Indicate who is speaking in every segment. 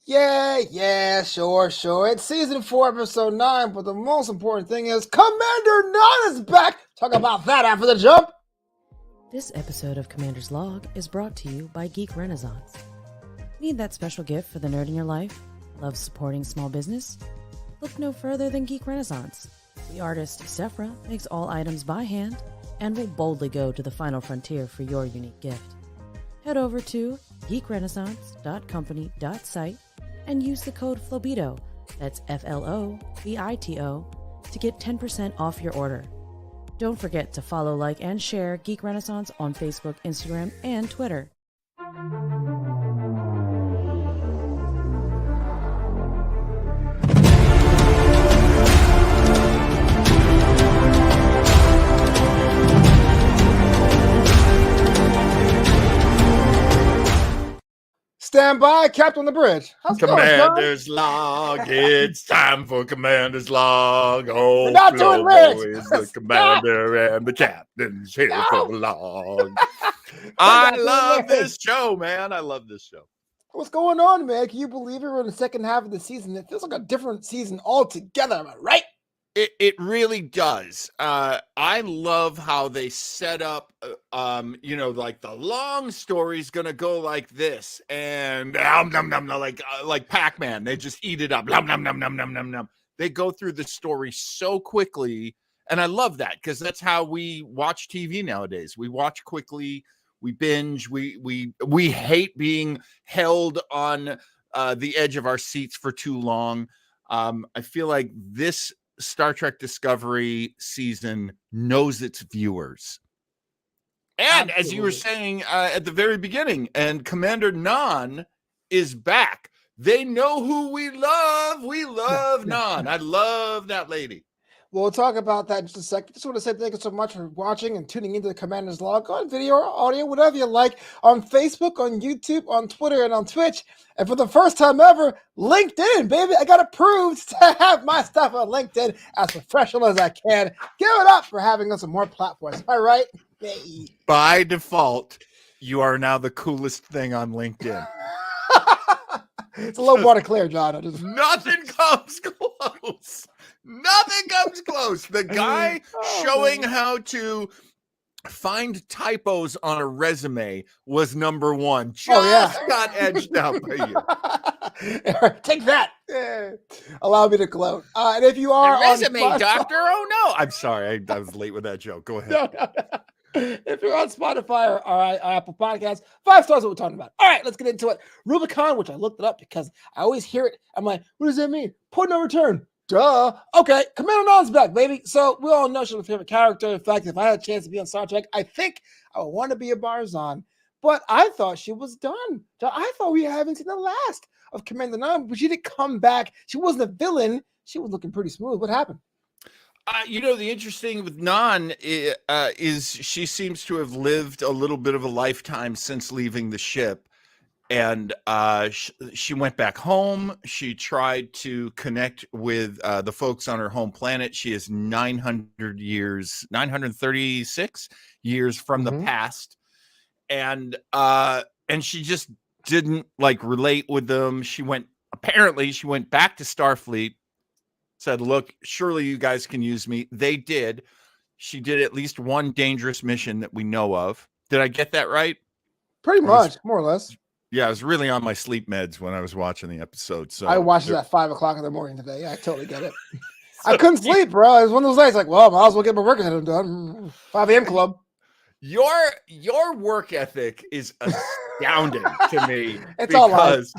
Speaker 1: Yeah, sure. It's season 4, episode 9, but the most important thing is Commander None is back. Talk about that after the jump.
Speaker 2: This episode of Commander's Log is brought to you by Geek Renaissance. Need that special gift for the nerd in your life? Love supporting small business? Look no further than Geek Renaissance. The artist Sephra makes all items by hand and will boldly go to the final frontier for your unique gift. Head over to geekrenaissance.company.site and use the code FLOBITO, that's FLOBITO, to get 10% off your order. Don't forget to follow, like, and share Geek Renaissance on Facebook, Instagram, and Twitter.
Speaker 1: Stand by, Captain on the bridge. How's it going,
Speaker 3: Commander's Log. It's time for Commander's Log. Oh,
Speaker 1: We're not doing
Speaker 3: Flobo
Speaker 1: lyrics.
Speaker 3: is the commander and the captain's here for the log. I love this show, man. I love this show.
Speaker 1: What's going on, man? Can you believe it? We're in the second half of the season. It feels like a different season altogether, am I right?
Speaker 3: It really does. I love how they set up, like the long story's gonna go like this, and like Pac-Man, they just eat it up. They go through the story so quickly, and I love that because that's how we watch TV nowadays. We watch quickly, we binge, we hate being held on the edge of our seats for too long. I feel like this Star Trek Discovery season knows its viewers. And Absolutely. As you were saying at the very beginning, and Commander Nhan is back. They know who we love. We love Nhan. I love that lady.
Speaker 1: We'll talk about that in just a second. Just want to say thank you so much for watching and tuning into the Commander's Log on video or audio, whatever you like, on Facebook, on YouTube, on Twitter, and on Twitch. And for the first time ever, LinkedIn, baby. I got approved to have my stuff on LinkedIn as professional as I can. Give it up for having us on more platforms. Am I right? Hey.
Speaker 3: By default, you are now the coolest thing on LinkedIn.
Speaker 1: It's a low bar to clear, John.
Speaker 3: Nothing comes close. Nothing comes close. The guy showing how to find typos on a resume was number one. Just got edged out by you.
Speaker 1: Take that. Allow me to gloat. And if you are
Speaker 3: a resume on doctor, oh no. I'm sorry. I was late with that joke. Go ahead.
Speaker 1: No. If you're on Spotify or Apple Podcasts, 5 stars is what we're talking about. All right, let's get into it. Rubicon, which I looked it up because I always hear it. I'm like, what does that mean? Point no return. Duh. Okay, Commander Nhan's back, baby. So we all know she's my favorite character. In fact, if I had a chance to be on Star Trek, I think I would want to be a Barzan. But I thought she was done. I thought we haven't seen the last of Commander Nhan, but she didn't come back. She wasn't a villain. She was looking pretty smooth. What happened?
Speaker 3: The interesting with Nhan is she seems to have lived a little bit of a lifetime since leaving the ship. And she went back home. She tried to connect with the folks on her home planet. She is 936 years from the past. And she just didn't relate with them. She went back to Starfleet. Said, look, surely you guys can use me. They did. She did at least one dangerous mission that we know of. Did I get that right?
Speaker 1: Pretty much, more or less.
Speaker 3: Yeah, I was really on my sleep meds when I was watching the episode. So
Speaker 1: I watched it at 5 o'clock in the morning today. Yeah, I totally get it. I couldn't sleep, bro. It was one of those nights like, well, I might as well get my work ahead done. 5 a.m. club.
Speaker 3: Your work ethic is astounding to me.
Speaker 1: It's all
Speaker 3: because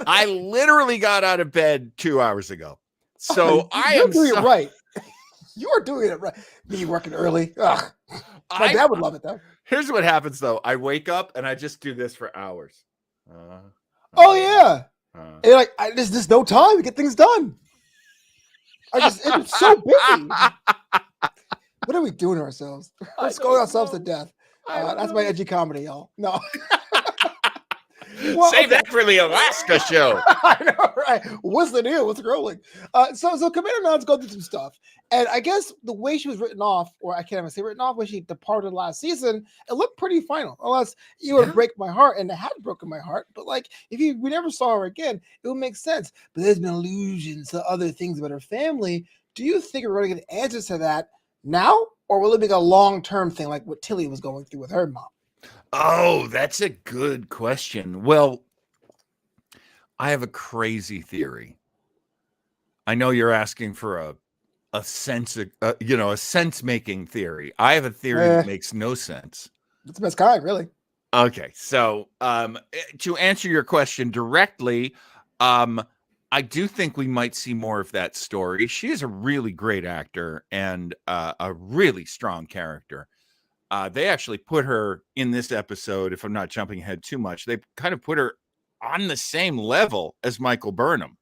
Speaker 3: I literally got out of bed 2 hours ago. So
Speaker 1: you're doing it right. You are doing it right. Me working early. Ugh. My dad would love it though.
Speaker 3: Here's what happens though. I wake up and I just do this for hours.
Speaker 1: And you're like, there's no time to get things done. It's so busy. What are we doing to ourselves? We're scolding ourselves to death. That's my edgy comedy, y'all. No. Well,
Speaker 3: Save
Speaker 1: okay.
Speaker 3: that for the Alaska show.
Speaker 1: I know, right? What's the deal? What's rolling? So Commander Non's going through some stuff, and I guess the way she was written off, or I can't even say written off, when she departed last season, it looked pretty final. Unless you would
Speaker 3: Yeah.
Speaker 1: break my heart, and it had broken my heart. But like, if we never saw her again, it would make sense. But there's been allusions to other things about her family. Do you think we're going to get answers to that now, or will it be a long-term thing, like what Tilly was going through with her mom?
Speaker 3: Oh, that's a good question. Well, I have a crazy theory. I know you're asking for a sense of, a sense making theory. I have a theory that makes no sense.
Speaker 1: That's the best kind, really.
Speaker 3: Okay, so to answer your question directly, I do think we might see more of that story. She is a really great actor and a really strong character. They actually put her in this episode, if I'm not jumping ahead too much, they kind of put her on the same level as Michael Burnham.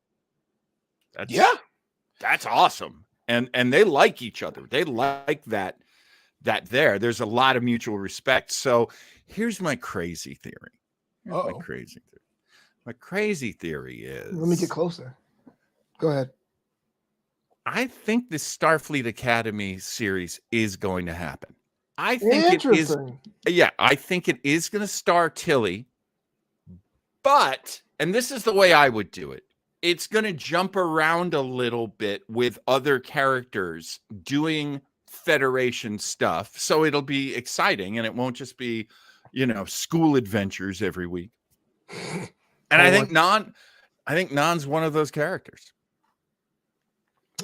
Speaker 3: That's awesome. And they like each other. They like that there's a lot of mutual respect. So here's my crazy theory. My crazy theory is,
Speaker 1: Let me get closer. Go ahead.
Speaker 3: I think this Starfleet Academy series is going to happen. I think it is. Yeah, I think it is going to star Tilly. But, and this is the way I would do it, it's going to jump around a little bit with other characters doing Federation stuff. So it'll be exciting and it won't just be, school adventures every week. And I think Non's one of those characters.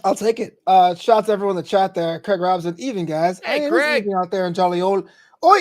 Speaker 1: I'll take it. Shouts to everyone in the chat there. Craig Robinson, even guys.
Speaker 3: Hey, Craig.
Speaker 1: Even out there in jolly old. Oi!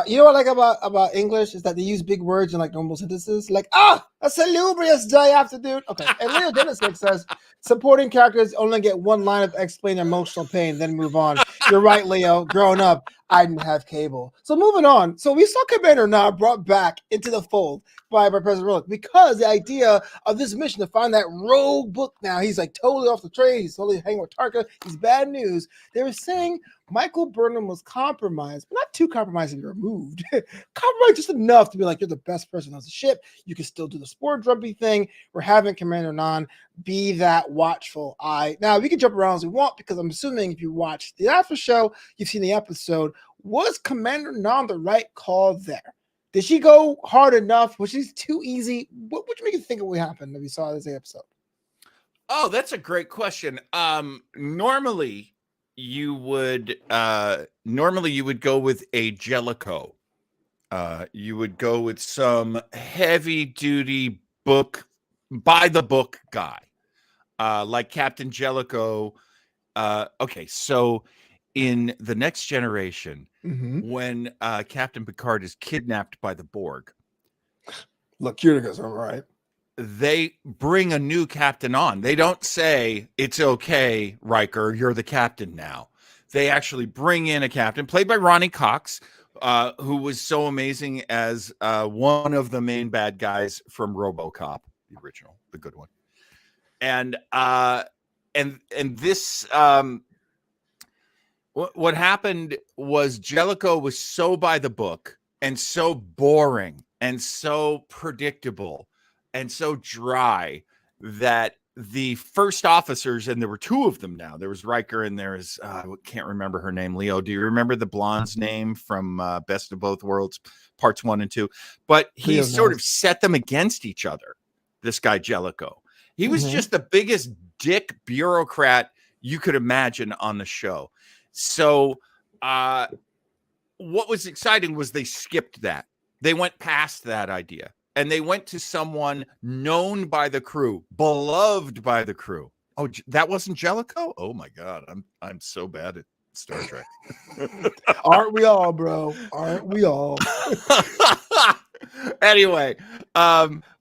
Speaker 1: You know what I like about English is that they use big words in like normal sentences, like a salubrious day afternoon. Okay, and Leo Dennis says supporting characters only get one line of explain emotional pain, then move on. You're right, Leo. Growing up, I didn't have cable. So moving on. So we saw Commander Na brought back into the fold by President Rolik because the idea of this mission to find that rogue book now, he's like totally off the train. He's totally hanging with Tarka. He's bad news. They were saying Michael Burnham was compromised, but not too compromised to be removed. Compromised just enough to be like, you're the best person on the ship. You can still do the spore drumpy thing. We're having Commander Non be that watchful eye. Now, we can jump around as we want because I'm assuming if you watched the after show, you've seen the episode. Was Commander Non the right call there? Did she go hard enough? Was she too easy? What would you make you think of what happened if you saw this episode?
Speaker 3: Oh, that's a great question. Normally you would go with a Jellicoe. You would go with some heavy duty book, by the book guy, like Captain Jellicoe. Okay, so in The Next Generation, when Captain Picard is kidnapped by the Borg,
Speaker 1: look, you're all right.
Speaker 3: They bring a new captain on. They don't say, it's okay, Riker, you're the captain now. They actually bring in a captain played by Ronnie Cox, who was so amazing as one of the main bad guys from RoboCop, the original, the good one. And this, what happened was Jellicoe was so by the book and so boring and so predictable and so dry that the first officers, and there were two of them now, there was Riker and there is, I can't remember her name. Leo, do you remember the blonde's name from Best of Both Worlds, parts 1 and 2? But he
Speaker 1: Leo
Speaker 3: sort
Speaker 1: knows.
Speaker 3: of set them against each other, this guy Jellicoe. He was just the biggest dick bureaucrat you could imagine on the show. So what was exciting was they skipped that. They went past that idea. And they went to someone known by the crew, beloved by the crew. Oh, that wasn't Jellicoe? Oh my God, I'm so bad at Star Trek.
Speaker 1: Aren't we all, bro? Aren't we all?
Speaker 3: Anyway,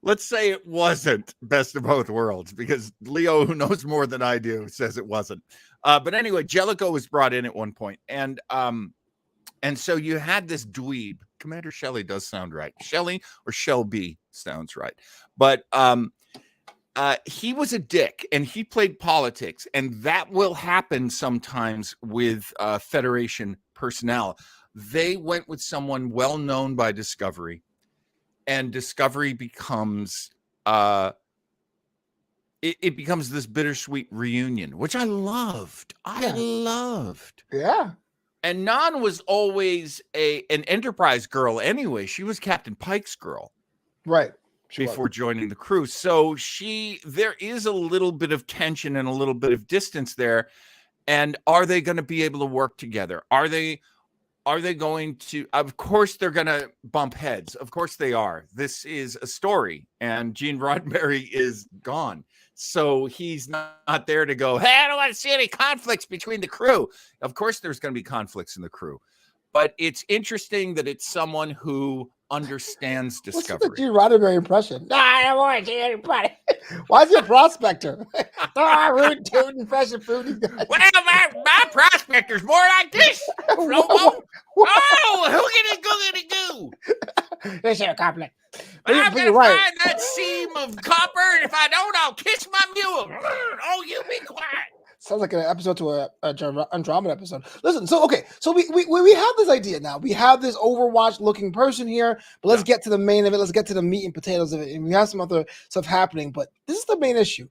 Speaker 3: let's say it wasn't Best of Both Worlds, because Leo, who knows more than I do, says it wasn't. But anyway, Jellicoe was brought in at one point, and so you had this dweeb. Commander Shelley does sound right. Shelley or Shelby sounds right. But he was a dick and he played politics. And that will happen sometimes with Federation personnel. They went with someone well known by Discovery. and Discovery becomes it becomes this bittersweet reunion, which I loved. I loved.
Speaker 1: Yeah.
Speaker 3: And Nan was always an Enterprise girl anyway. She was Captain Pike's girl.
Speaker 1: Right.
Speaker 3: Before joining the crew. So there is a little bit of tension and a little bit of distance there. And are they going to be able to work together? Are they going to, of course they're going to bump heads. Of course they are. This is a story and Gene Roddenberry is gone. So he's not there to go, hey, I don't want to see any conflicts between the crew. Of course there's going to be conflicts in the crew. But it's interesting that it's someone who understands Discovery.
Speaker 1: What's the Gene Roddenberry impression? No, I don't want to see anybody. Why is he a prospector? Rude, tootin', fresh and fruity.
Speaker 3: Well, my prospector's more like this. Flobo. Oh, who-giddy-goo-giddy-goo.
Speaker 1: They share a compliment.
Speaker 3: I'm going to find that seam of copper, and if I don't, I'll kiss my mule. Oh, you be quiet.
Speaker 1: Sounds like an episode to a Andromeda episode. Listen, so we have this idea now. We have this Overwatch-looking person here, but let's get to the main of it. Let's get to the meat and potatoes of it. And we have some other stuff happening, but this is the main issue.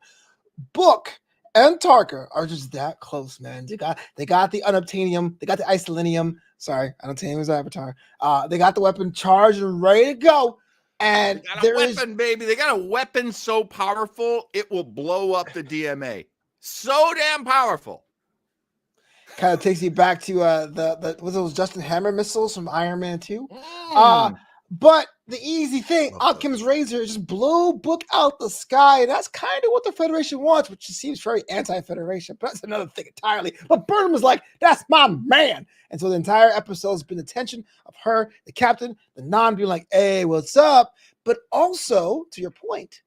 Speaker 1: Book and Tarka are just that close, man. They got the unobtainium. They got the isolinium. Sorry, unobtainium is Avatar. They got the weapon charged and ready to go. And
Speaker 3: they got a weapon, baby. They got a weapon so powerful it will blow up the DMA. So damn powerful.
Speaker 1: Kind of takes you back to the was those Justin Hammer missiles from Iron Man 2. But the easy thing, Occam's razor, just blow Book out the sky. And that's kind of what the Federation wants, which seems very anti-Federation. But that's another thing entirely. But Burnham was like, that's my man. And so the entire episode has been the tension of her, the captain, the non being like, hey, what's up? But also, to your point,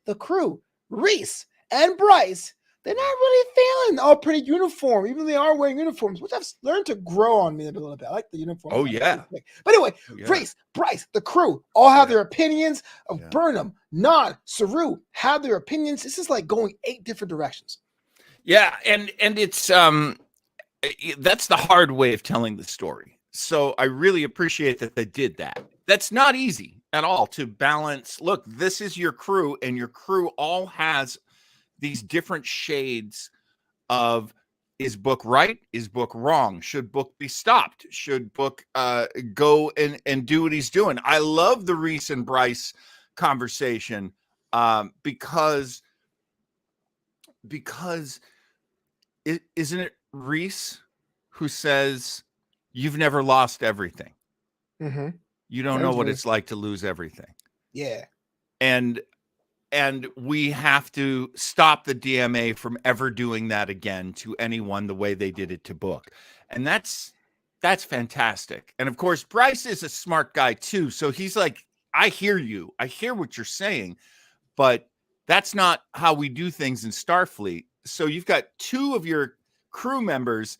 Speaker 1: the crew, Reese and Bryce, they're not really feeling all pretty uniform, even though they are wearing uniforms, which I've learned to grow on me a little bit. I like the uniform.
Speaker 3: Oh, yeah.
Speaker 1: But anyway, Reese, Bryce, the crew all have their opinions of Burnham, Nan, Saru have their opinions. This is like going 8 different directions.
Speaker 3: Yeah, and it's that's the hard way of telling the story. So I really appreciate that they did that. That's not easy at all to balance. Look, this is your crew, and your crew all has these different shades of, is Book right? Is Book wrong? Should Book be stopped? Should Book go and do what he's doing? I love the Reese and Bryce conversation because isn't it Reese who says, you've never lost everything.
Speaker 1: Mm-hmm.
Speaker 3: You don't know what it's like to lose everything.
Speaker 1: Yeah.
Speaker 3: And we have to stop the DMA from ever doing that again to anyone the way they did it to Book. And that's fantastic. And of course, Bryce is a smart guy too. So he's like, I hear you. I hear what you're saying, but that's not how we do things in Starfleet. So you've got 2 of your crew members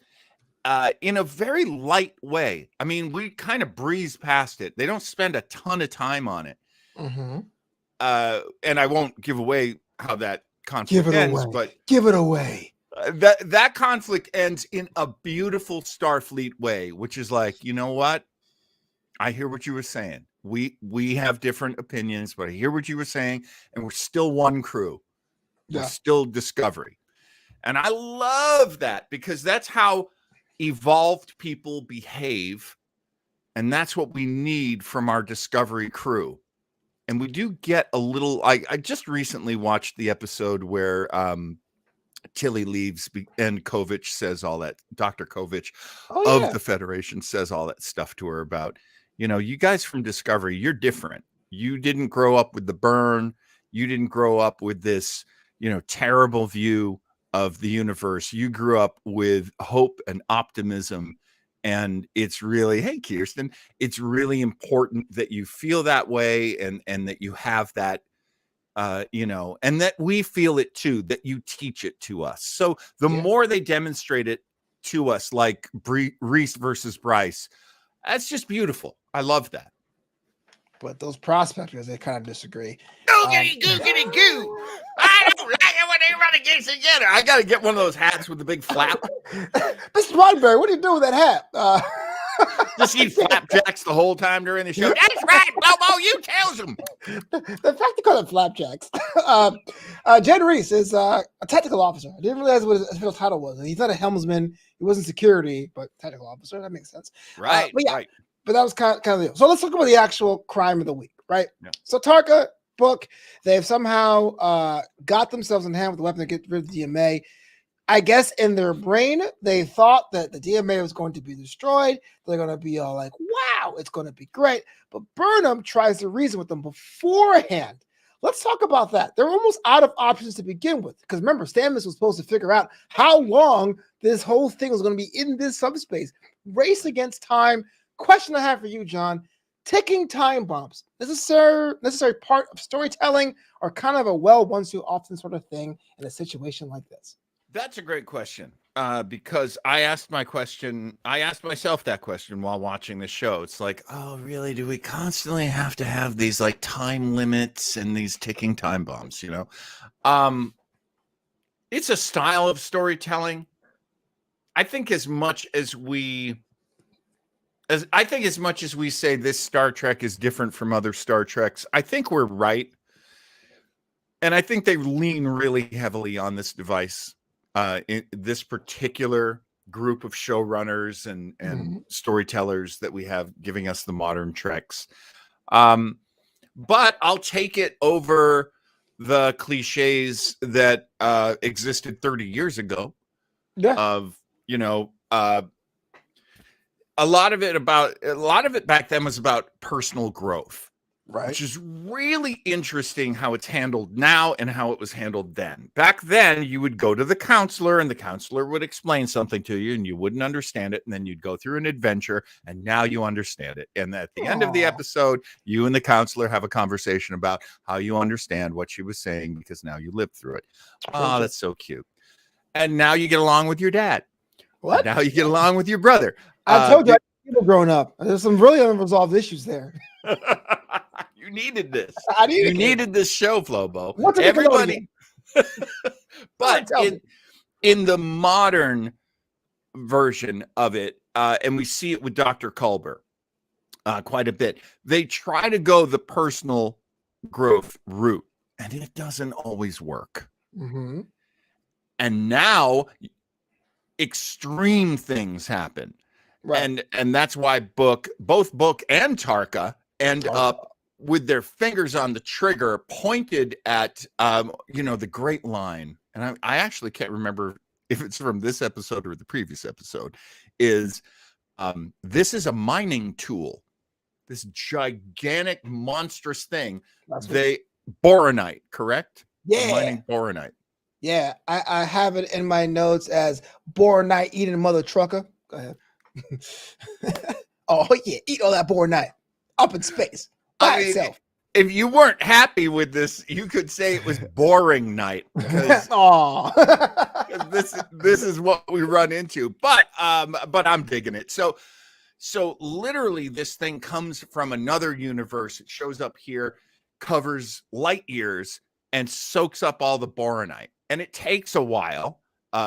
Speaker 3: in a very light way. I mean, we kind of breeze past it. They don't spend a ton of time on it.
Speaker 1: Mm-hmm.
Speaker 3: And I won't give away how that conflict ends, but
Speaker 1: give it away.
Speaker 3: That conflict ends in a beautiful Starfleet way, which is like, you know what? I hear what you were saying. We have different opinions, but I hear what you were saying, and we're still one crew. We're still Discovery. And I love that because that's how evolved people behave. And that's what we need from our Discovery crew. And we do get a little, I just recently watched the episode where Tilly leaves and Kovich says all that, Dr. Kovich of the Federation says all that stuff to her about, you know, you guys from Discovery, you're different. You didn't grow up with the burn. You didn't grow up with this, you know, terrible view of the universe. You grew up with hope and optimism. And it's really, hey, Kirsten, it's really important that you feel that way and that you have that, you know, and that we feel it too, that you teach it to us. So the more they demonstrate it to us, like Reese versus Bryce, that's just beautiful. I love that.
Speaker 1: But those prospectors, they kind of disagree.
Speaker 3: Googity goo. I don't like it when they run against together. I got to get one of those hats with the big flap.
Speaker 1: Mr. Roddenberry, what do you do with that hat?
Speaker 3: Just eat flapjacks the whole time during the show. That's right, Flobo, you tells him.
Speaker 1: The fact they call it flapjacks. Jen Reese is a technical officer. I didn't realize what his official title was. He's not a helmsman. He wasn't security, but technical officer. That makes sense.
Speaker 3: Right, right.
Speaker 1: But that was kind of the deal. So let's talk about the actual crime of the week, right?
Speaker 3: Yeah.
Speaker 1: So Tarka book, they've somehow got themselves in hand with the weapon to get rid of the DMA. I guess in their brain, they thought that the DMA was going to be destroyed. They're going to be all like, wow, it's going to be great. But Burnham tries to reason with them beforehand. Let's talk about that. They're almost out of options to begin with. Because remember, Stamets was supposed to figure out how long this whole thing was going to be in this subspace. Race against time. Question I have for you, John. Ticking time bombs. Necessary part of storytelling or kind of a once too often sort of thing in a situation like this?
Speaker 3: That's a great question, because I asked myself that question while watching the show. It's like, oh, really? Do we constantly have to have these like time limits and these ticking time bombs? It's a style of storytelling. I think as much as we say this Star Trek is different from other Star Treks, I think we're right, and I think they lean really heavily on this device. In this particular group of showrunners and storytellers that we have giving us the modern Treks. But I'll take it over the cliches that existed 30 years ago.
Speaker 1: Yeah.
Speaker 3: Of, a lot of it back then was about personal growth. Right. Which is really interesting how it's handled now and how it was handled then. Back then, you would go to the counselor and the counselor would explain something to you and you wouldn't understand it. And then you'd go through an adventure and now you understand it. And at the end of the episode, you and the counselor have a conversation about how you understand what she was saying because now you lived through it. Oh, that's so cute. And now you get along with your dad.
Speaker 1: What?
Speaker 3: Now you get along with your brother.
Speaker 1: I told you, people growing up. There's some really unresolved issues there.
Speaker 3: You needed this.
Speaker 1: You
Speaker 3: needed this show, Flobo.
Speaker 1: What's
Speaker 3: everybody? But in the modern version of it, and we see it with Dr. Culber quite a bit, they try to go the personal growth route, and it doesn't always work.
Speaker 1: Mm-hmm.
Speaker 3: And now extreme things happen. Right. And that's why both Book and Tarka end up with their fingers on the trigger pointed at the great line. And I actually can't remember if it's from this episode or the previous episode, is this is a mining tool, this gigantic monstrous thing. Boronite, correct?
Speaker 1: Yeah,
Speaker 3: mining boronite.
Speaker 1: Yeah, I have it in my notes as boronite eating mother trucker. Go ahead. Oh yeah, eat all that boronite up in space by itself.
Speaker 3: If you weren't happy with this, you could say it was boring night. Because this is what we run into. But I'm digging it. So literally, this thing comes from another universe. It shows up here, covers light years, and soaks up all the boronite. And it takes a while.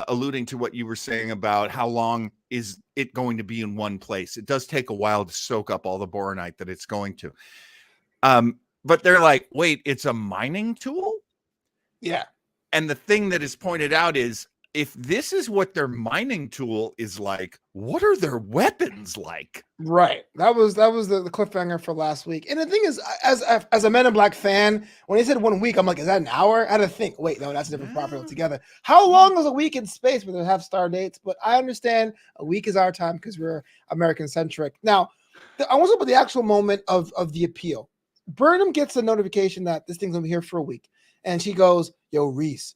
Speaker 3: Alluding to what you were saying about how long is it going to be in one place. It does take a while to soak up all the boronite that it's going to. But they're like, wait, it's a mining tool?
Speaker 1: Yeah.
Speaker 3: And the thing that is pointed out is, if this is what their mining tool is like, what are their weapons like?
Speaker 1: Right. That was the cliffhanger for last week. And the thing is, as a Men in Black fan, when they said 1 week, I'm like, is that an hour? I had to think, wait, no, that's a different property altogether. How long is a week in space where they have star dates? But I understand a week is our time because we're American centric. Now, I want to talk about the actual moment of the appeal. Burnham gets a notification that this thing's gonna be here for a week. And she goes, yo, Reese,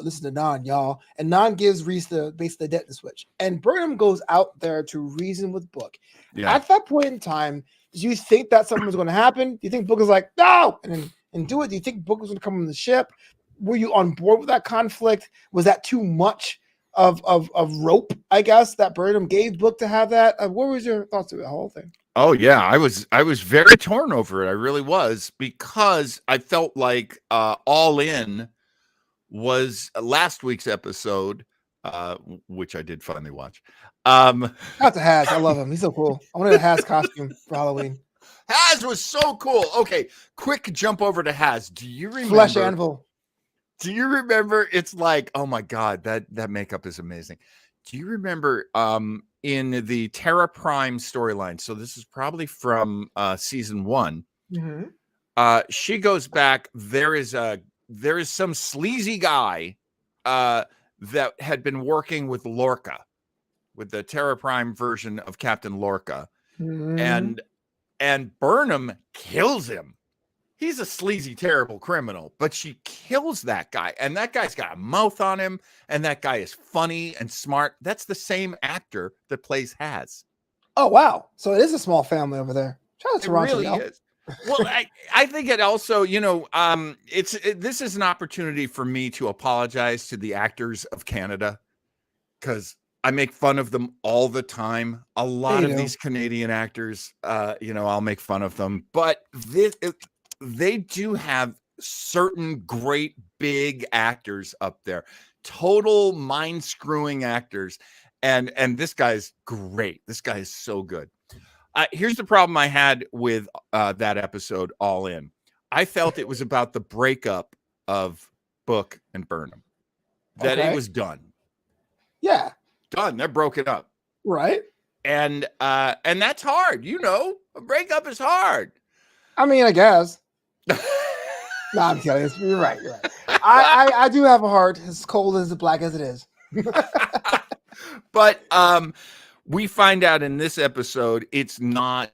Speaker 1: listen to Nan, y'all. And Nan gives Reese the detonate switch. And Burnham goes out there to reason with Book. Yeah. At that point in time, did you think that something was going to happen? Do you think Book is like, no, and do it? Do you think Book was going to come on the ship? Were you on board with that conflict? Was that too much of rope, I guess, that Burnham gave Book to have that? What was your thoughts of the whole thing?
Speaker 3: Oh yeah, I was very torn over it. I really was, because I felt like All In was last week's episode which I did finally watch.
Speaker 1: Out to Has. I love him. He's so cool. I wanted a Has costume for Halloween.
Speaker 3: Has was so cool. Okay, quick jump over to Has. Do you remember?
Speaker 1: Flesh Anvil.
Speaker 3: Do you remember? It's like, oh my god, that makeup is amazing. Do you remember in the Terra Prime storyline? So this is probably from season 1. She goes back. There is some sleazy guy that had been working with Lorca, with the Terra Prime version of Captain Lorca, and Burnham kills him. He's a sleazy, terrible criminal, but she kills that guy, and that guy's got a mouth on him, and that guy is funny and smart. That's the same actor that plays Has.
Speaker 1: Oh wow! So it is a small family over there. Shout out to Toronto,
Speaker 3: really is. Well, I think it also, this is an opportunity for me to apologize to the actors of Canada, because I make fun of them all the time. A lot of these Canadian actors, I'll make fun of them, but they do have certain great big actors up there, total mind screwing actors. And this guy's great. This guy is so good. Here's the problem I had with that episode, All In. I felt it was about the breakup of Book and Burnham, that it was done.
Speaker 1: Yeah.
Speaker 3: Done. They're broken up.
Speaker 1: Right.
Speaker 3: And that's hard. A breakup is hard.
Speaker 1: I mean, I guess. No, I'm kidding. You're right. I do have a heart as cold as black as it is.
Speaker 3: But we find out in this episode it's not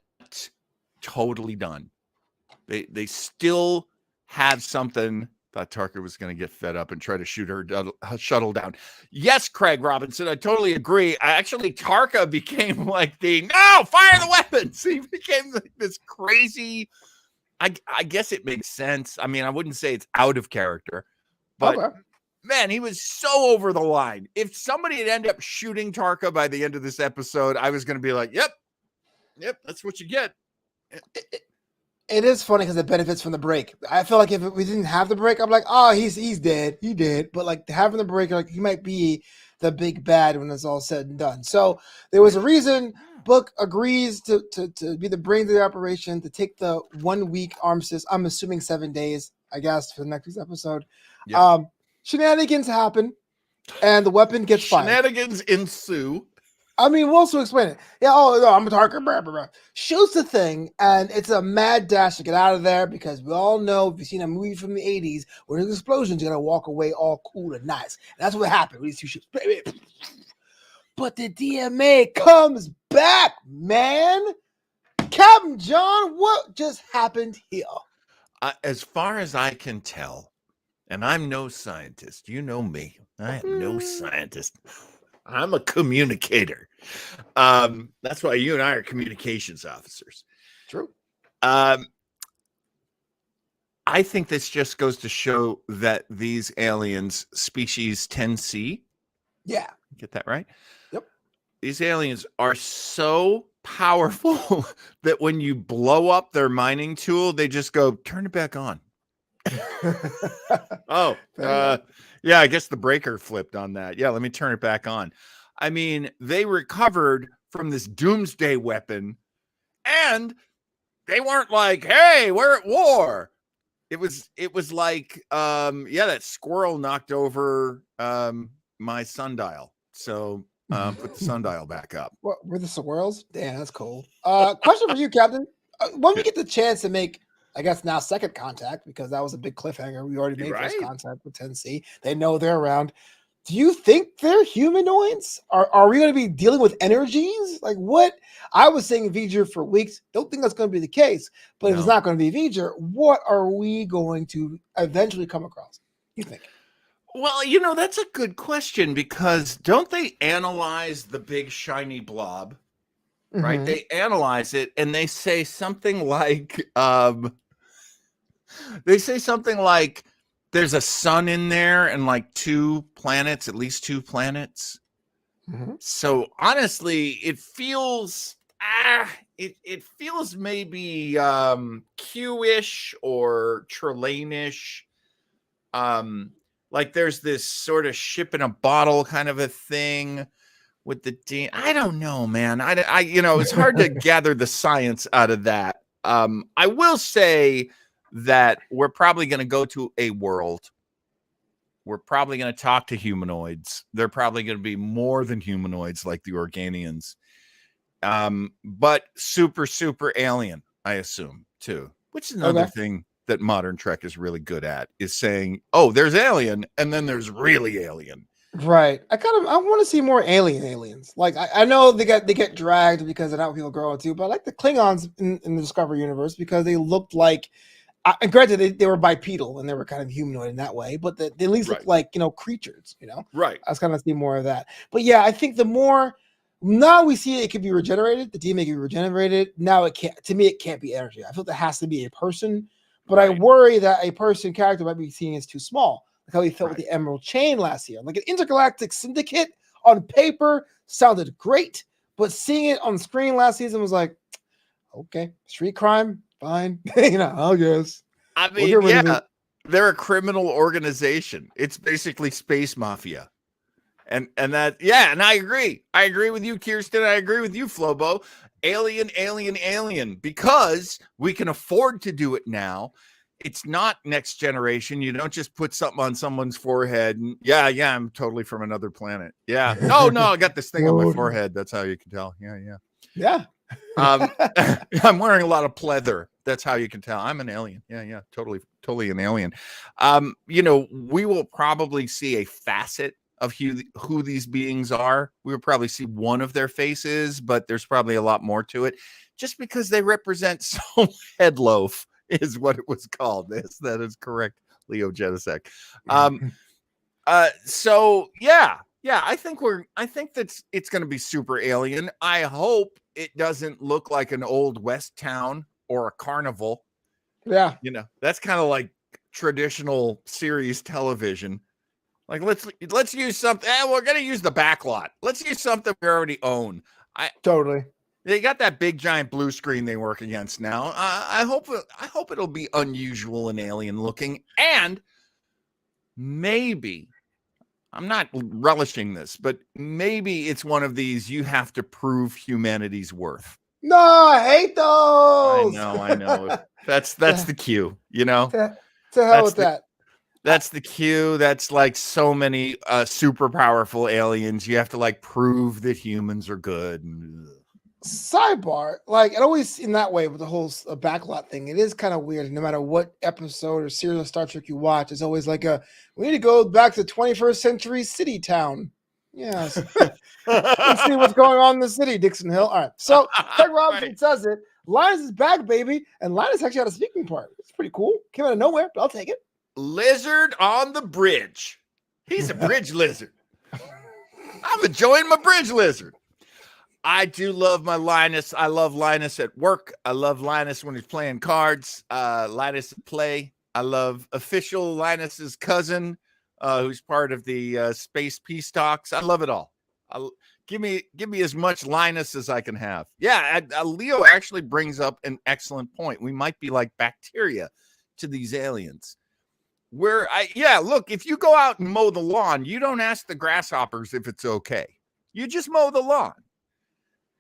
Speaker 3: totally done. They still have something. Thought Tarka was going to get fed up and try to shoot her shuttle down. Yes, Craig Robinson, I totally agree. Actually, Tarka became like no, fire the weapons. He became like this crazy. I guess it makes sense. I mean, I wouldn't say it's out of character, but man, he was so over the line. If somebody had ended up shooting Tarka by the end of this episode, I was going to be like, yep, that's what you get.
Speaker 1: It is funny because it benefits from the break. I feel like if we didn't have the break, I'm like, oh, he's dead. He did. But like having the break, like he might be the big bad when it's all said and done. So there was a reason Book agrees to be the brains of the operation, to take the 1 week armistice. I'm assuming 7 days, I guess, for the next week's episode. Yep. Shenanigans happen, and the weapon gets fired.
Speaker 3: Shenanigans ensue.
Speaker 1: I mean, we'll also explain it. Yeah, oh, no, I'm a Tarka, blah, blah, blah. Shoots the thing, and it's a mad dash to get out of there, because we all know, if you've seen a movie from the 80s, when there's explosions, you're going to walk away all cool and nice. And that's what happened with these two ships. But the DMA comes back, man. Captain John, what just happened here?
Speaker 3: As far as I can tell, and I'm no scientist. You know me. I am no scientist. I'm a communicator. That's why you and I are communications officers.
Speaker 1: True.
Speaker 3: I think this just goes to show that these aliens, species 10C.
Speaker 1: Yeah.
Speaker 3: Get that right?
Speaker 1: Yep. These
Speaker 3: aliens are so powerful that when you blow up their mining tool, they just go, turn it back on. Yeah, I guess the breaker flipped on that. Yeah, let me turn it back on. I mean, they recovered from this doomsday weapon, and they weren't like, hey, we're at war. It was like, that squirrel knocked over my sundial. So put the sundial back up.
Speaker 1: What, were the squirrels? Damn, that's cool. Question for you, Captain. When we get the chance to make, I guess now, second contact, because that was a big cliffhanger. We already made first contact with 10C. They know they're around. Do you think they're humanoids? Are we going to be dealing with energies? Like what? I was saying V'ger for weeks. Don't think that's going to be the case. But if it's not going to be V'ger, what are we going to eventually come across? You think?
Speaker 3: Well, that's a good question, because don't they analyze the big shiny blob? Right? They analyze it and they say something like, there's a sun in there and like at least two planets. So honestly, it feels it feels maybe Q-ish or Trelane-ish. Like there's this sort of ship in a bottle kind of a thing with the dean. I don't know, man. It's hard to gather the science out of that. I will say that we're probably going to go to a world. We're probably going to talk to humanoids. They're probably going to be more than humanoids like the Organians. But super, super alien, I assume, too, which is another thing that modern Trek is really good at, is saying, oh, there's alien, and then there's really alien.
Speaker 1: Right. I want to see more aliens. Like I know they get dragged because of how people grow into, but I like the Klingons in the Discovery universe because they looked like, and granted they were bipedal and they were kind of humanoid in that way, but they at least looked like, creatures,
Speaker 3: Right.
Speaker 1: I was kind of see more of that. But yeah, I think the more now we see it could be regenerated, the DNA can be regenerated. Now it can't, to me, it can't be energy. I feel there has to be a person, but I worry that a person character might be seen as too small. Like how we felt with the Emerald Chain last year. Like an intergalactic syndicate on paper sounded great, but seeing it on screen last season was like, okay, street crime, fine. I guess.
Speaker 3: I mean, they're a criminal organization. It's basically space mafia. And that, and I agree. I agree with you, Kirsten. I agree with you, Flobo. Alien, because we can afford to do it now. It's not next generation. You don't just put something on someone's forehead and I'm totally from another planet. Yeah. No, I got this thing on my forehead. That's how you can tell. Yeah. I'm wearing a lot of pleather. That's how you can tell. I'm an alien. Yeah. Totally an alien. We will probably see a facet of who these beings are. We will probably see one of their faces, but there's probably a lot more to it just because they represent so headloaf. Is what it was called. Yes, that is correct, Leo Genesek. So I think that's it's going to be super alien. I hope it doesn't look like an old West town or a carnival.
Speaker 1: Yeah,
Speaker 3: that's kind of like traditional series television. Like let's use something. We're going to use the back lot. Let's use something we already own.
Speaker 1: Totally.
Speaker 3: They got that big giant blue screen they work against now. I hope it'll be unusual and alien looking, and maybe I'm not relishing this, but maybe it's one of these you have to prove humanity's worth.
Speaker 1: No, I hate those.
Speaker 3: I know. That's the cue,
Speaker 1: To hell with that.
Speaker 3: That's the cue. That's like so many super powerful aliens. You have to like prove that humans are good.
Speaker 1: Sidebar, like it always in that way with the whole backlot thing, it is kind of weird. No matter what episode or series of Star Trek you watch, it's always like we need to go back to 21st century city town. Yes. Let's see what's going on in the city, Dixon Hill. All right. So Craig Robinson says it. Linus is back, baby. And Linus actually had a speaking part. It's pretty cool. Came out of nowhere, but I'll take it.
Speaker 3: Lizard on the bridge. He's a bridge lizard. I'm enjoying my bridge lizard. I do love my Linus. I love Linus at work. I love Linus when he's playing cards. Linus at play. I love official Linus's cousin, who's part of the space peace talks. I love it all. Give me as much Linus as I can have. Yeah, Leo actually brings up an excellent point. We might be like bacteria to these aliens. Look, if you go out and mow the lawn, you don't ask the grasshoppers if it's okay. You just mow the lawn.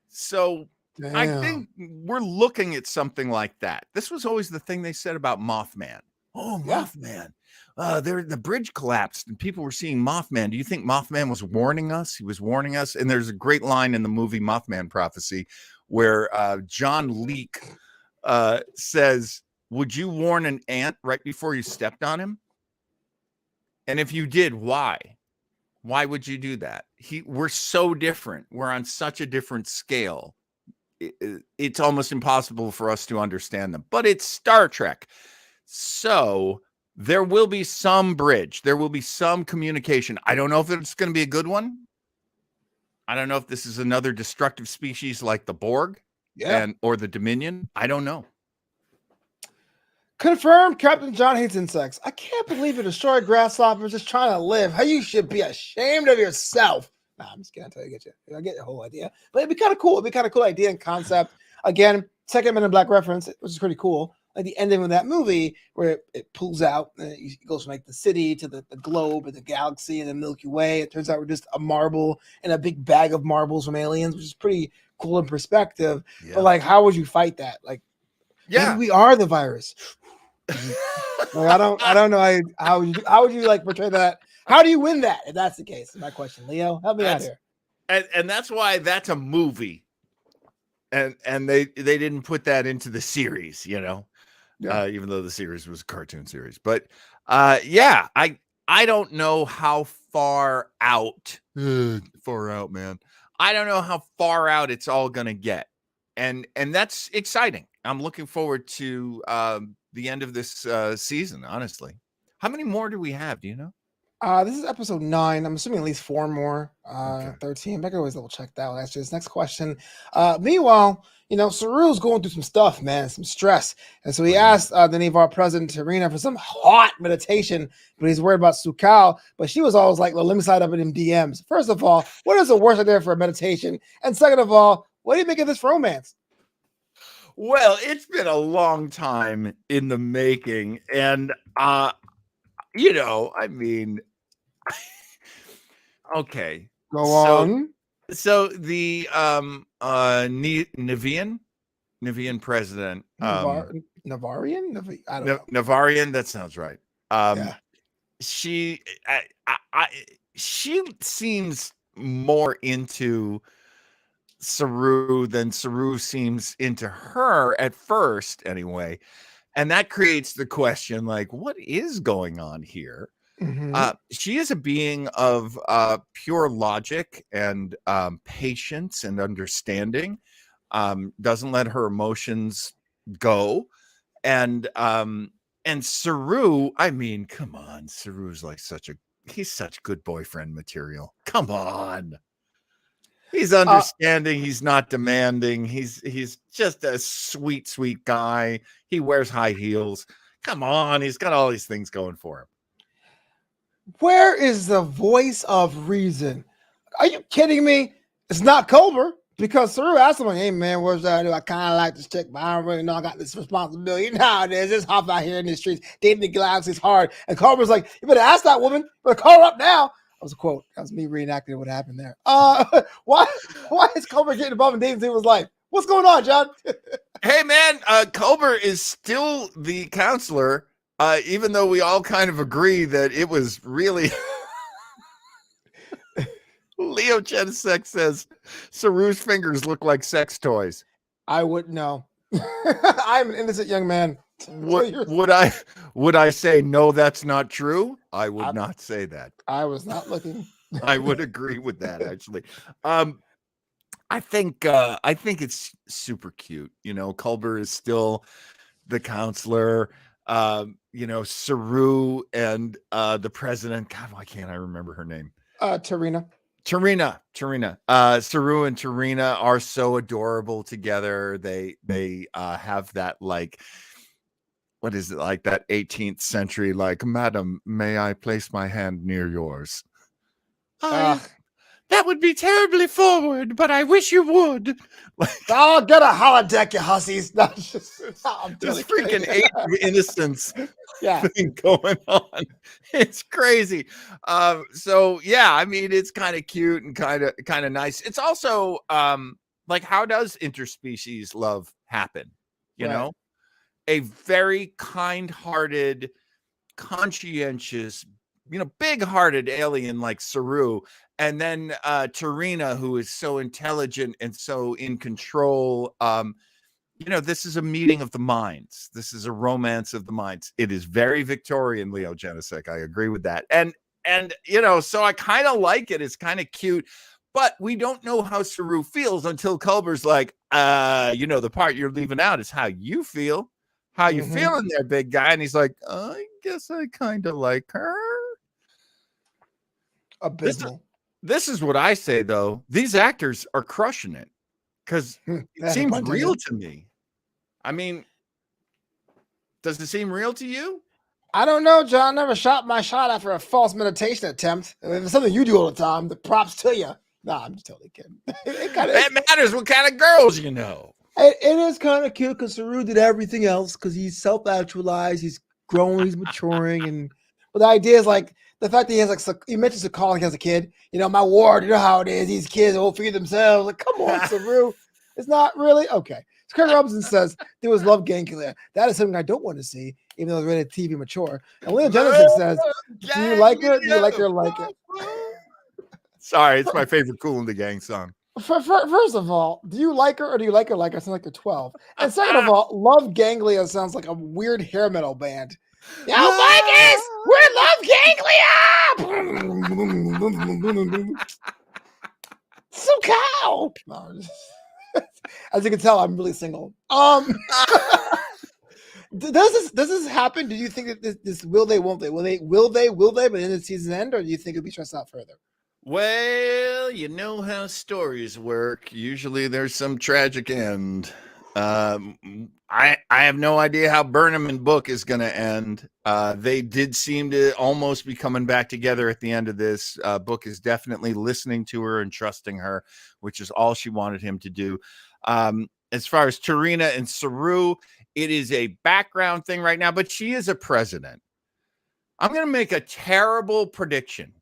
Speaker 3: So I think we're looking at something like that. This was always the thing they said about Mothman. Oh, Mothman. The bridge collapsed and people were seeing Mothman. Do you think Mothman was warning us? He was warning us. And there's a great line in the movie Mothman Prophecy where John Leake says, would you warn an ant right before you stepped on him? And if you did, why? Why would you do that? We're so different. We're on such a different scale. It's almost impossible for us to understand them. But it's Star Trek. So there will be some bridge. There will be some communication. I don't know if it's going to be a good one. I don't know if this is another destructive species like the Borg or the Dominion. I don't know.
Speaker 1: Confirmed, Captain John hates insects. I can't believe you destroyed grasshoppers just trying to live. How you should be ashamed of yourself. Nah, I'm just kidding. I get the whole idea. But it'd be kind of cool. It'd be kind of cool idea and concept. Again, second Men in Black reference, which is pretty cool. like the ending of that movie where it pulls out and it goes from like the city to the globe and the galaxy and the Milky Way. It turns out we're just a marble and a big bag of marbles from aliens, which is pretty cool in perspective.
Speaker 3: Yeah.
Speaker 1: But like, how would you fight that? Like, maybe we are the virus. Like, I don't know how would you like portray that? How do you win that if that's the case? Is my question, Leo. Help me out here.
Speaker 3: And that's why that's a movie. And they didn't put that into the series, even though the series was a cartoon series. But yeah, I don't know how far out, man. I don't know how far out it's all gonna get, and that's exciting. I'm looking forward to the end of this season. Honestly, how many more do we have? Do you know?
Speaker 1: This is episode 9. I'm assuming at least 4 more. Okay. 13. I can always double check that one. That's just next question. Meanwhile, Saru's going through some stuff, man, some stress. And so he asked the Nevar president, Tarina, for some hot meditation, but he's worried about Sukal. But she was always like, well, let me slide up in them DMs. First of all, what is the worst idea for a meditation? And second of all, what do you make of this romance?
Speaker 3: Well, it's been a long time in the making. And, I mean, okay.
Speaker 1: Go on.
Speaker 3: So the Navian president,
Speaker 1: Navarian? I don't know.
Speaker 3: Navarian, that sounds right. She seems more into Saru than Saru seems into her at first, anyway. And that creates the question, like, what is going on here? Mm-hmm. She is a being of pure logic and patience and understanding. Doesn't let her emotions go. And Saru, I mean, come on, Saru's like he's such good boyfriend material. Come on. He's understanding. He's not demanding. He's just a sweet, sweet guy. He wears high heels. Come on. He's got all these things going for him.
Speaker 1: Where is the voice of reason? Are you kidding me? It's not Culber, because Saru asked him, hey, man, what's that? I kind of like this chick, but I don't really know I got this responsibility. You know how it is. It's hop out here in the streets. Dating the galaxy is hard. And Culber's like, you better ask that woman. You better call her up now. That was a quote. That was me reenacting what happened there. Why is Culber getting involved in dating people's life? What's going on, John?
Speaker 3: Hey, man, Culber is still the counselor, even though we all kind of agree that it was really... Leo Genesek says, Saru's fingers look like sex toys.
Speaker 1: I wouldn't know. I'm an innocent young man.
Speaker 3: Would I say, no, that's not true? I would not say that.
Speaker 1: I was not looking.
Speaker 3: I would agree with that, actually. I think it's super cute. Culber is still the counselor. Saru and the president. God, why can't I remember her name?
Speaker 1: Tarina.
Speaker 3: Saru and Tarina are so adorable together. They have that, like, what is it, like that 18th century, like, madam, may I place my hand near yours? That would be terribly forward, but I wish you would.
Speaker 1: I'll get a holodeck, you hussies. No, just
Speaker 3: freaking age of innocence thing going on. It's crazy. So yeah, I mean, it's kind of cute and kind of nice. It's also like, how does interspecies love happen? You know, a very kind-hearted, conscientious, big-hearted alien like Saru, and then Tarina, who is so intelligent and so in control. This is a meeting of the minds. This is a romance of the minds. It is very Victorian, Leo Genesek. I agree with that. And so I kind of like it. It's kind of cute, but we don't know how Saru feels until Culber's like, the part you're leaving out is how you feel. How you feeling there, big guy? And he's like, I guess I kind of like her.
Speaker 1: Abysmal.
Speaker 3: This is what I say, though. These actors are crushing it because it seems real to me. I mean, does it seem real to you?
Speaker 1: I don't know, John. I never shot my shot after a false meditation attempt. If it's something you do all the time, the props to you. Nah, I'm just totally kidding.
Speaker 3: It matters what kind of girls you know.
Speaker 1: It is kind of cute because Saru did everything else because he's self-actualized, he's growing, he's maturing, but the idea is like the fact that he has like he mentions a calling as a kid. My ward, you know how it is. These kids will feed themselves. Like, come on, Saru. It's not really okay. So Craig Robinson says there was love ganglia. That is something I don't want to see, even though it's rated TV mature. And Leon Jennison says, "Do you like her? Do you like her? Like it?"
Speaker 3: Sorry, it's my favorite Kool and the Gang song.
Speaker 1: First of all, do you like her or do you like her like I sound like you're 12? And second of all, Love Ganglia sounds like a weird hair metal band. Yo, Vikings! We're Love Ganglia! Some cow! No, as you can tell, I'm really single. Does this happen? Do you think that this will they, won't they? Will they, but in the season's end, or do you think it'll be stressed out further?
Speaker 3: Well, you know how stories work. Usually there's some tragic end. I have no idea how Burnham and Book is going to end. They did seem to almost be coming back together at the end of this. Book is definitely listening to her and trusting her, which is all she wanted him to do. As far as Tarina and Saru, it is a background thing right now, but she is a president. I'm going to make a terrible prediction.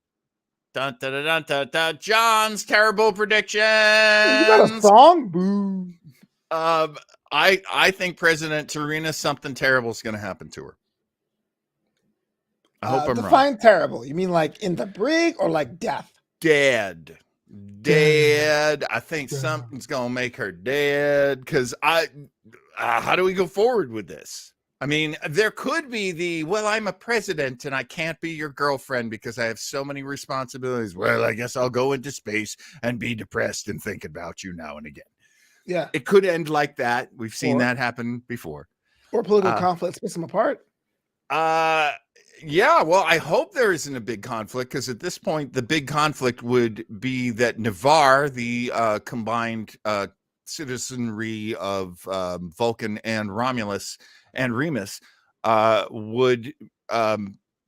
Speaker 3: Dun, dun, dun, dun, dun, dun. John's terrible prediction. You
Speaker 1: got a song? Boo.
Speaker 3: I think President Tarina, something terrible is going to happen to her. I hope I'm
Speaker 1: define
Speaker 3: wrong.
Speaker 1: Terrible. You mean like in the brig or like death?
Speaker 3: Dead. I think something's going to make her dead because how do we go forward with this? I mean, there could be I'm a president and I can't be your girlfriend because I have so many responsibilities. Well, I guess I'll go into space and be depressed and think about you now and again.
Speaker 1: Yeah.
Speaker 3: It could end like that. We've seen that happen before.
Speaker 1: Or political conflict splits them apart.
Speaker 3: Yeah, well, I hope there isn't a big conflict because at this point, the big conflict would be that Navarre, the combined citizenry of Vulcan and Romulus and Remus, would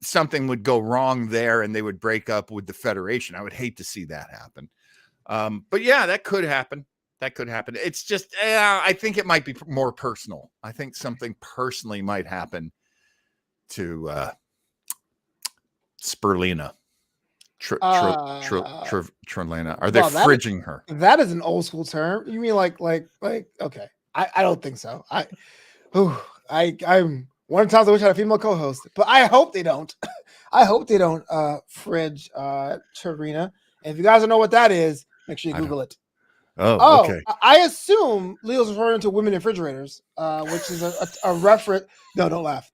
Speaker 3: something would go wrong there and they would break up with the Federation. I would hate to see that happen. But yeah, that could happen. It's just, I think it might be more personal. I think something personally might happen to Spurlina. Trelena. Are they fridging her?
Speaker 1: That is an old school term. You mean like okay. I don't think so. I'm one of the times I wish I had a female co-host, but I hope they don't. I hope they don't fridge Tarina. And if you guys don't know what that is, make sure you Google it.
Speaker 3: Oh, okay.
Speaker 1: I assume Leo's referring to women refrigerators, which is a reference. No, don't laugh.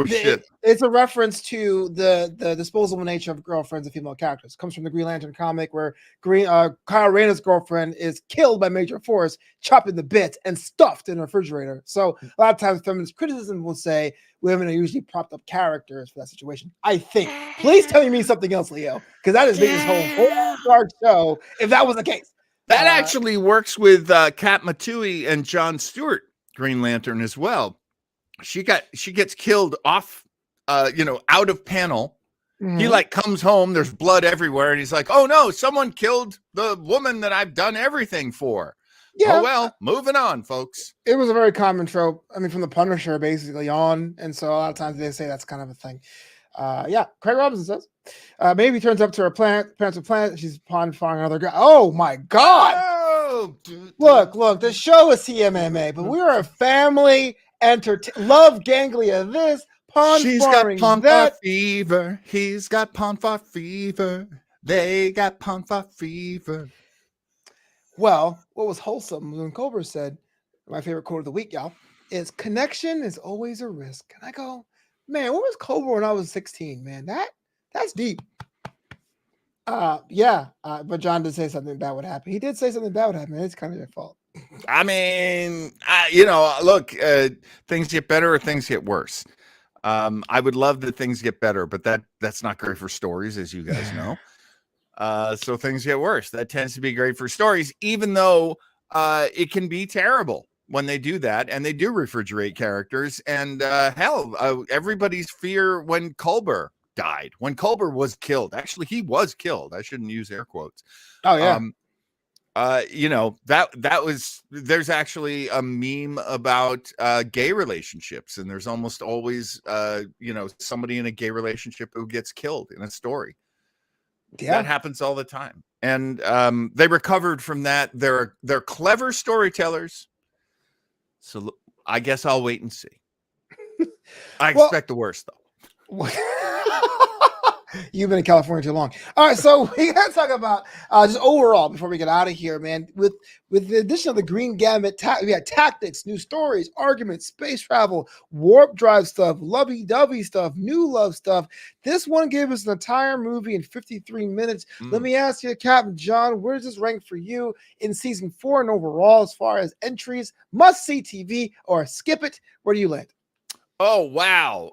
Speaker 3: Shit.
Speaker 1: It's a reference to the disposable nature of girlfriends and female characters. It comes from the Green Lantern comic where Kyle Rayner's girlfriend is killed by Major Force, chopped into bits, and stuffed in a refrigerator. So a lot of times feminist criticism will say women are usually propped up characters for that situation. I think. Please tell me something else, Leo, because that is making this whole dark show if that was the case.
Speaker 3: That actually works with Kat Matui and John Stewart, Green Lantern, as well. She gets killed off, out of panel. Mm-hmm. He comes home, there's blood everywhere, and he's like, "Oh no, someone killed the woman that I've done everything for." Yeah. Oh well, moving on, folks.
Speaker 1: It was a very common trope. I mean, from the Punisher basically on, and so a lot of times they say that's kind of a thing. Craig Robinson says, maybe turns up to her planet, she's pond farming another guy. Oh my God. Oh, look, the show is CMMA, but we are a family love ganglia this, pond
Speaker 3: She's
Speaker 1: farming
Speaker 3: got
Speaker 1: that.
Speaker 3: fever. He's got pond far fever. They got pond far fever.
Speaker 1: Well, what was wholesome when Culber said, my favorite quote of the week, y'all, is connection is always a risk. And I go, man, where was Culber when I was 16, man? That's deep. But John did say something bad would happen. He did say something bad would happen. It's kind of your fault.
Speaker 3: I mean, look, things get better or things get worse. I would love that things get better, but that's not great for stories, as you guys know. So things get worse. That tends to be great for stories, even though it can be terrible when they do that, and they do refrigerate characters. And everybody's fear when Culber died, when Culber was killed. Actually, he was killed. I shouldn't use air quotes.
Speaker 1: Oh yeah.
Speaker 3: there's actually a meme about gay relationships, and there's almost always somebody in a gay relationship who gets killed in a story. That happens all the time. And they recovered from that. They're clever storytellers. So I guess I'll wait and see. I expect the worst, though.
Speaker 1: You've been in California too long. All right, so we got to talk about just overall before we get out of here, man. With the addition of the Green Gamut, we had tactics, new stories, arguments, space travel, warp drive stuff, lovey-dovey stuff, new love stuff. This one gave us an entire movie in 53 minutes. Let me ask you, Captain John, where does this rank for you in season 4 and overall as far as entries, must-see TV, or skip it? Where do you land?
Speaker 3: Oh, wow.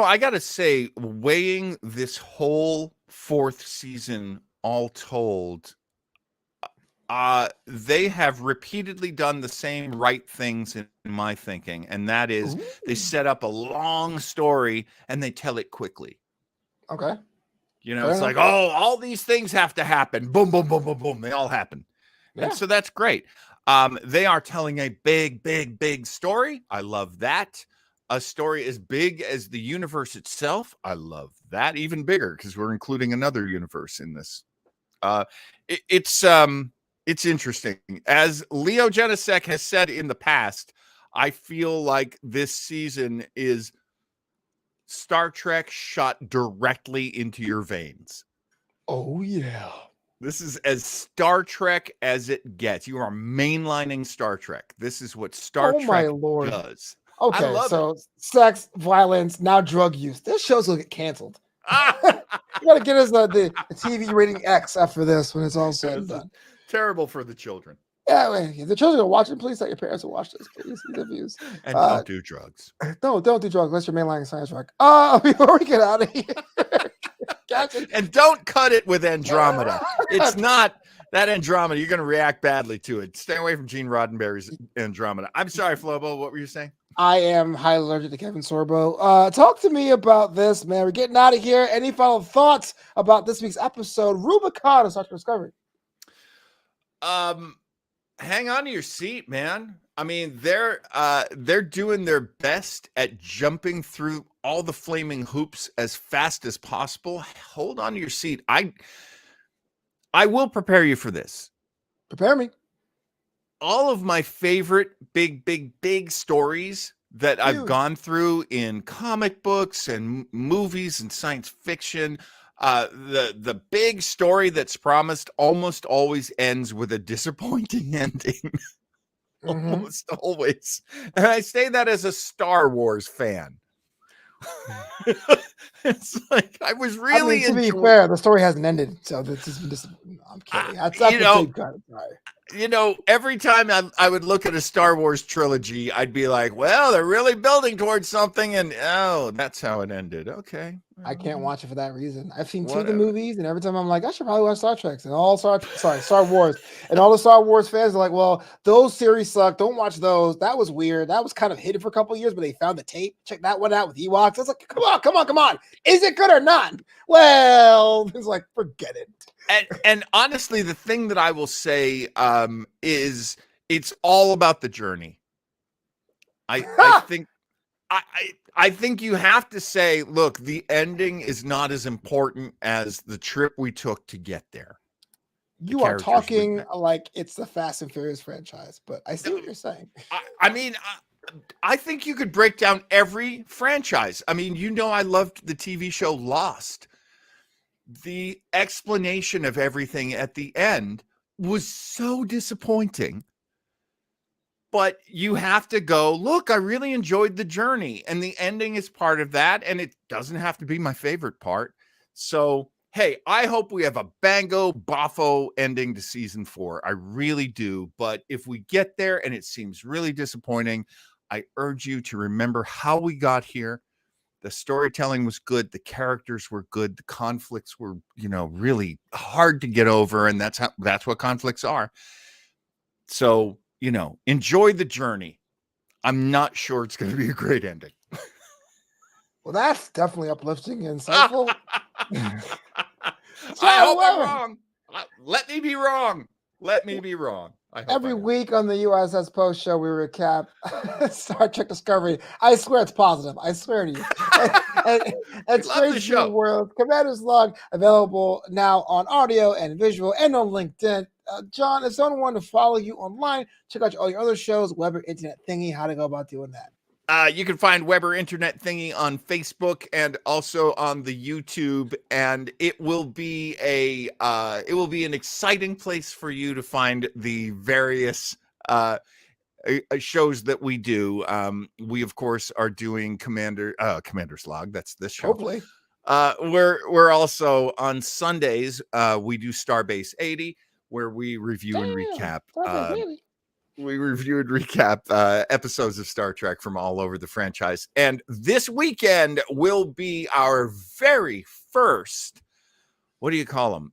Speaker 3: I got to say, weighing this whole 4th season all told, they have repeatedly done the same right things in my thinking. And that is they set up a long story and they tell it quickly.
Speaker 1: Okay.
Speaker 3: It's like, all these things have to happen. Boom, boom, boom, boom, boom. They all happen. Yeah. And so that's great. They are telling a big, big, big story. I love that. A story as big as the universe itself. I love that. Even bigger because we're including another universe in this. It's interesting. As Leo Genesek has said in the past, I feel like this season is Star Trek shot directly into your veins.
Speaker 1: Oh, yeah.
Speaker 3: This is as Star Trek as it gets. You are mainlining Star Trek. This is what Star Trek does.
Speaker 1: Okay, so sex, violence, now drug use. This show's gonna get canceled. You gotta get us the TV rating X after this when it's all said and done.
Speaker 3: Terrible for the children.
Speaker 1: Yeah, if the children are watching, please tell your parents to watch this. Please, the views.
Speaker 3: And don't do drugs.
Speaker 1: Don't do drugs unless you're mainlining science rock. Before we get out of here.
Speaker 3: And don't cut it with Andromeda. It's not that Andromeda. You're going to react badly to it. Stay away from Gene Roddenberry's Andromeda. I'm sorry, Flobo. What were you saying?
Speaker 1: I am highly allergic to Kevin Sorbo. Talk to me about this, man. We're getting out of here. Any final thoughts about this week's episode? Rubicon of Star Trek Discovery.
Speaker 3: Hang on to your seat, man. I mean, they're doing their best at jumping through all the flaming hoops as fast as possible. Hold on to your seat. I will prepare you for this.
Speaker 1: Prepare me.
Speaker 3: All of my favorite big stories that I've gone through in comic books and movies and science fiction, the big story that's promised almost always ends with a disappointing ending. Almost always. And I say that as a Star Wars fan. It's like I was really
Speaker 1: to be fair, the story hasn't ended, so this is just I'm kidding. That's
Speaker 3: every time I would look at a Star Wars trilogy, I'd be like, well, they're really building towards something, and that's how it ended. Okay.
Speaker 1: I can't watch it for that reason. I've seen 2 of the movies, and every time I'm like, I should probably watch Star Trek and Star Wars. And all the Star Wars fans are like, well, those series suck. Don't watch those. That was weird. That was kind of hidden for a couple of years, but they found the tape. Check that one out with Ewoks. I was like, come on. Is it good or not? Well, it's like, forget it.
Speaker 3: And honestly, the thing that I will say is it's all about the journey. I think you have to say, look, the ending is not as important as the trip we took to get there.
Speaker 1: You are talking like it's the Fast and Furious franchise, but I see what you're saying.
Speaker 3: I think you could break down every franchise. I mean, I loved the TV show Lost. The explanation of everything at the end was so disappointing. But you have to go, look, I really enjoyed the journey. And the ending is part of that. And it doesn't have to be my favorite part. So, hey, I hope we have a bango, boffo ending to season 4. I really do. But if we get there and it seems really disappointing, I urge you to remember how we got here. The storytelling was good. The characters were good. The conflicts were, really hard to get over. And that's what conflicts are. So, enjoy the journey. I'm not sure it's going to be a great ending.
Speaker 1: Well, that's definitely uplifting and insightful.
Speaker 3: I hope I'm wrong. Let me be wrong. Let me be wrong.
Speaker 1: Every week on the USS Post show, we recap Star Trek Discovery. I swear it's positive. I swear to you. And Strange New World Commander's Log, available now on audio and visual and on LinkedIn. John, if someone wanted to follow you online, check out all your other shows, Weber Internet Thingy. How to go about doing that?
Speaker 3: You can find Weber Internet Thingy on Facebook and also on the YouTube, and it will be an exciting place for you to find the various shows that we do. We of course are doing Commander's Log. That's this show.
Speaker 1: Hopefully,
Speaker 3: we're also on Sundays. We do Starbase 80, where we review and recap. We review and recap episodes of Star Trek from all over the franchise. And this weekend will be our very first, what do you call them?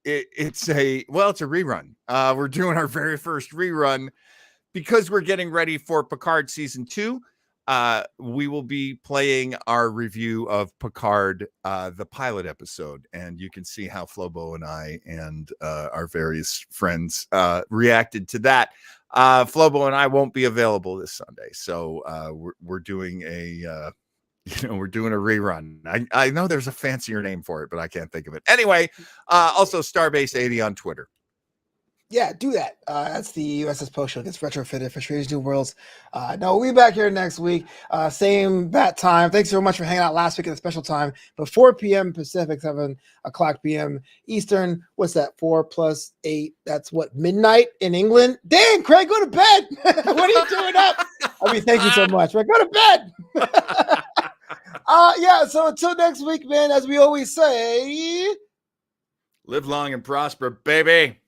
Speaker 3: It's a rerun. We're doing our very first rerun because we're getting ready for Picard Season 2. We will be playing our review of Picard, the pilot episode, and you can see how Flobo and I and our various friends reacted to that. Flobo and I won't be available this Sunday, so we're doing a rerun. I know there's a fancier name for it, but I can't think of it. Anyway, also Starbase 80 on Twitter.
Speaker 1: Yeah, do that. That's the USS Post show. Gets retrofitted for Strange New Worlds. No, we'll be back here next week. Same bat time. Thanks so much for hanging out last week at the special time. But 4 p.m. Pacific, 7 o'clock p.m. Eastern. What's that? 4 plus 8. That's what, midnight in England? Dang, Craig, go to bed. What are you doing up? I mean, thank you so much. Right, go to bed. Yeah, so until next week, man, as we always say,
Speaker 3: live long and prosper, baby.